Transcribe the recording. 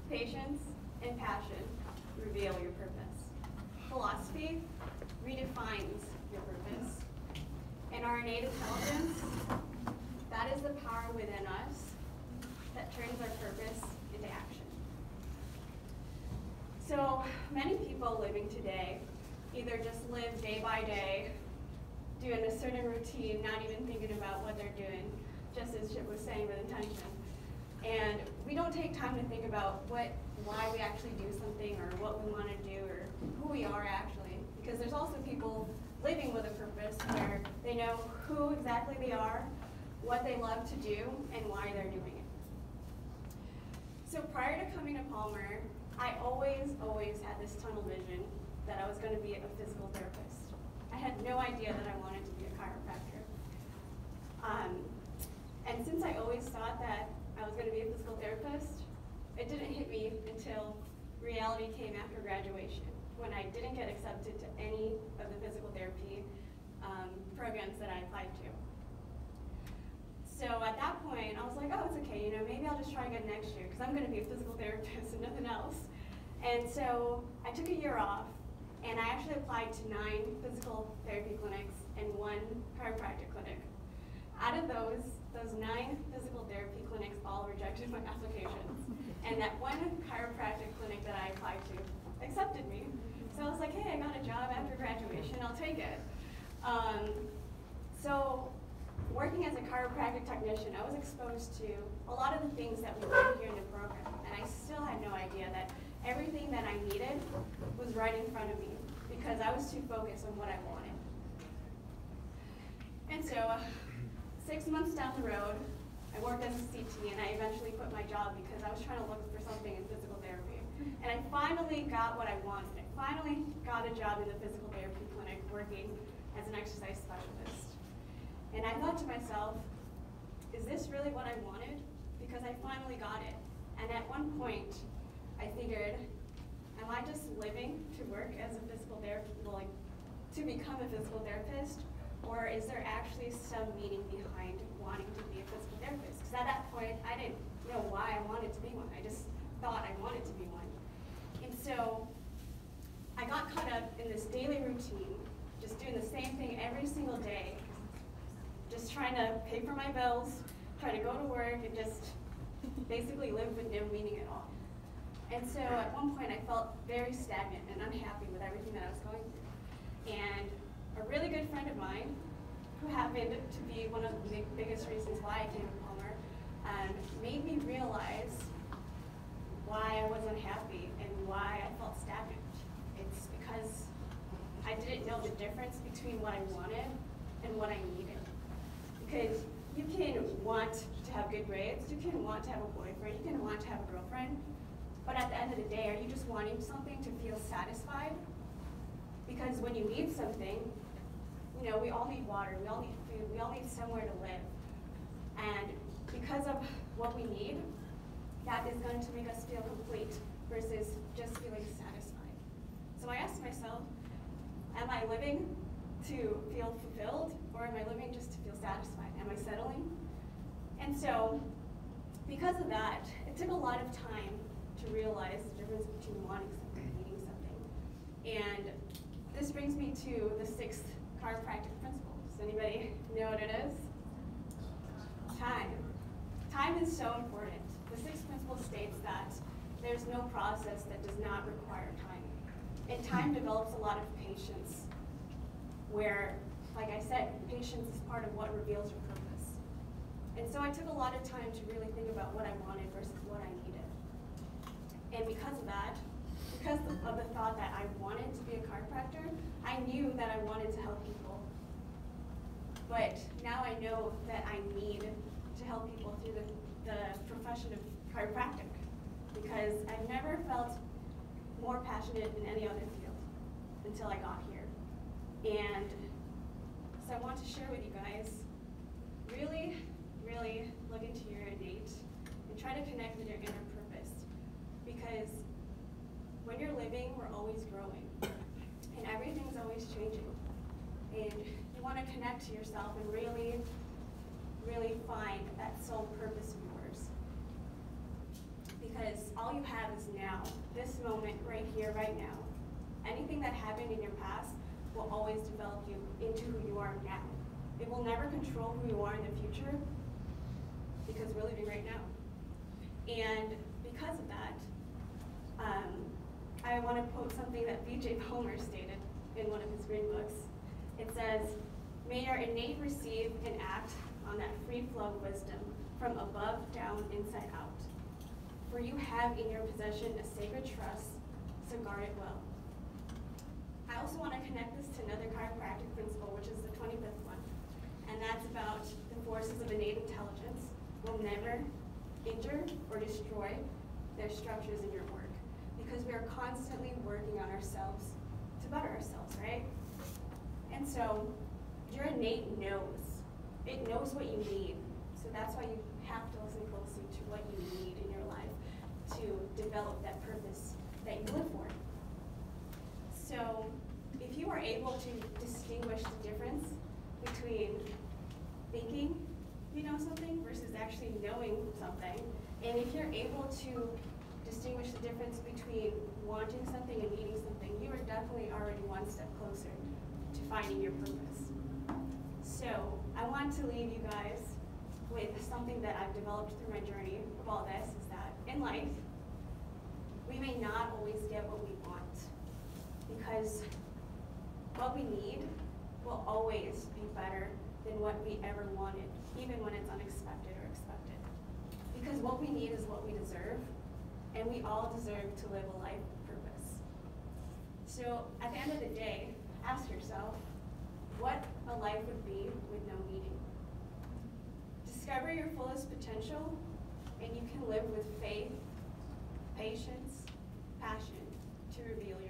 Patience and passion reveal your purpose. Philosophy redefines your purpose. And our innate intelligence, that is the power within us that turns our purpose into action. So many people living today either just live day by day, doing a certain routine, not even thinking about what they're doing, just as Chip was saying, with intention. And we don't take time to think about why we actually do something or what we want to do or who we are actually. Because there's also people living with a purpose where they know who exactly they are, what they love to do, and why they're doing it. So prior to coming to Palmer, I always had this tunnel vision that I was going to be a physical therapist. I had no idea that I wanted to be a chiropractor. And since I always thought that I was going to be a physical therapist, it didn't hit me until reality came after graduation, when I didn't get accepted to any of the physical therapy programs that I applied to. So at that point, I was like, oh, it's okay, maybe I'll just try again next year, because I'm going to be a physical therapist and nothing else. And so I took a year off, and I actually applied to 9 physical therapy clinics and 1 chiropractic clinic. Out of those 9 physical therapy clinics all rejected my applications. And that 1 chiropractic clinic that I applied to accepted me. So I was like, hey, I got a job after graduation, I'll take it. So working as a chiropractic technician, I was exposed to a lot of the things that we learn here in the program. And I still had no idea that everything that I needed was right in front of me because I was too focused on what I wanted. And so 6 months down the road, I worked as a CT, and I eventually quit my job because I was trying to look for something in physical therapy. And I finally got what I wanted. I finally got a job in the physical therapy clinic working as an exercise specialist. And I thought to myself, is this really what I wanted? Because I finally got it. And at one point, I figured, am I just living to work as a physical therapist, to become a physical therapist? Or is there actually some meaning behind wanting to be a physical therapist? Because at that point, I didn't know why I wanted to be one. I just thought I wanted to be one. And so I got caught up in this daily routine, just doing the same thing every single day, just trying to pay for my bills, trying to go to work, and just basically live with no meaning at all. And so at one point, I felt very stagnant and unhappy with everything that I was going through. And a really good friend of mine, who happened to be one of the biggest reasons why I came to Palmer, made me realize why I was unhappy and why I felt stagnant. It's because I didn't know the difference between what I wanted and what I needed. Because you can want to have good grades, you can want to have a boyfriend, you can want to have a girlfriend, but at the end of the day, are you just wanting something to feel satisfied? Because when you need something, we all need water, we all need food, we all need somewhere to live. And because of what we need, that is going to make us feel complete versus just feeling satisfied. So I asked myself, am I living to feel fulfilled, or am I living just to feel satisfied? Am I settling? And so, because of that, it took a lot of time to realize the difference between wanting something and needing something. And this brings me to the 6th chiropractic principle. Does anybody know what it is? Time. Time is so important. The 6th principle states that there's no process that does not require time. And time develops a lot of patience, where, like I said, patience is part of what reveals your purpose. And so I took a lot of time to really think about what I wanted versus what I needed. And because of that, because of the thought that I wanted to be a chiropractor, I knew that I wanted to help people. But now I know that I need to help people through the profession of chiropractic, because I've never felt more passionate in any other field until I got here. And so I want to share with you guys, really, really look into your innate and try to connect with your inner purpose. Because when you're living, we're always growing, and everything's always changing. And you want to connect to yourself and really, really find that soul purpose of yours. Because all you have is now, this moment right here, right now. Anything that happened in your past will always develop you into who you are now. It will never control who you are in the future because we're living right now. And because of that, I want to quote something that B.J. Palmer stated in one of his green books. It says, "May our innate receive and act on that free flow of wisdom from above, down, inside out. For you have in your possession a sacred trust, so guard it well." I also want to connect this to another chiropractic principle, which is the 25th one. And that's about the forces of innate intelligence will never injure or destroy their structures in your work. Because we are constantly working on ourselves to better ourselves, right? And so your innate knows. It knows what you need. So that's why you have to listen closely to what you need in your life to develop that purpose that you live for. So if you are able to distinguish the difference between thinking you know something versus actually knowing something, and if you're able to distinguish the difference between wanting something and needing something, you are definitely already one step closer to finding your purpose. So I want to leave you guys with something that I've developed through my journey of all this, is that in life, we may not always get what we want, because what we need will always be better than what we ever wanted, even when it's unexpected or expected. Because what we need is what we deserve, and we all deserve to live a life of purpose. So at the end of the day, ask yourself what a life would be with no meaning. Discover your fullest potential, and you can live with faith, patience, passion to reveal your